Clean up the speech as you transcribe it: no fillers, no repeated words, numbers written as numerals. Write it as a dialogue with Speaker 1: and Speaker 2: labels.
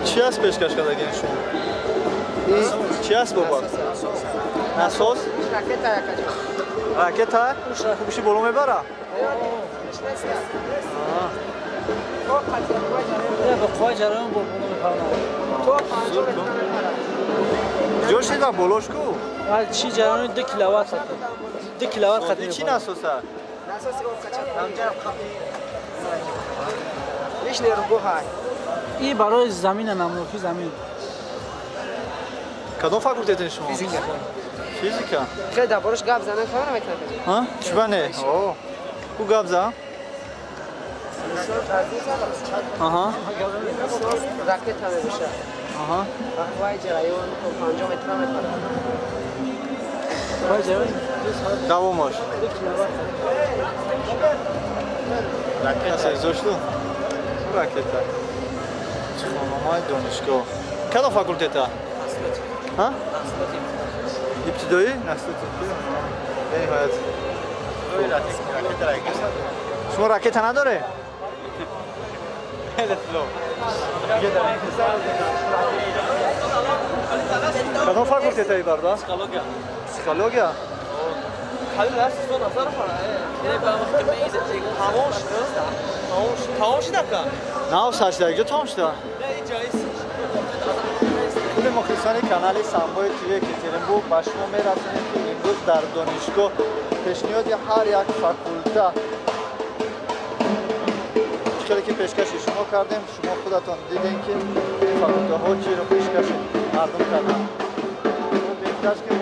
Speaker 1: چی هست پیشکش کردگین شما؟ چی هست بابا؟ ناسوس؟ راکت ها؟ خوبشی بلو میبره؟
Speaker 2: به قوای جریان بلو میبره
Speaker 1: جوش دید و بلوش کو؟
Speaker 2: چی جریان 2 کیلووات خط 2 کیلووات خط
Speaker 1: چی ناسوسه؟
Speaker 3: ناسوس ایش نیرو های
Speaker 2: این برای زمین نموفی زمین
Speaker 1: کدوم فاکولته شما؟
Speaker 3: فیزیکا
Speaker 1: فیزیکا؟
Speaker 3: خیلی دربارش گپ زدن کار نمیکنه
Speaker 1: ها؟ چی بنه؟ اوه کو گپ زد؟ آها
Speaker 3: راکت هم میشه
Speaker 1: آها
Speaker 3: قوای جریان تو 5 متر میپره
Speaker 2: قوای جریان
Speaker 1: دوامش راکت زوشتو راکت خانم‌های دانشگاه کدوم فاکولته ها ابتدایی نسلتی نهایت شما راکت نداره کدوم فاکولته ای بردا
Speaker 2: پسیکولوژی
Speaker 1: پسیکولوژیا
Speaker 3: خیلی درس تو نظر کنه یعنی به وقت میزه تمام شد
Speaker 1: نه ساعت تمام شد
Speaker 3: نه جایز
Speaker 1: خود مخلصان کانال سامبای تیوی کترینبورگ با شما میرسونیم که امروز در دانشگاه پیشنهاد هر یک فاکولته چیزی که پیشکش شما کردیم شما خودتون دیدین که این فاکولته ها چی رو پیشکش مردم کردن. بهتر که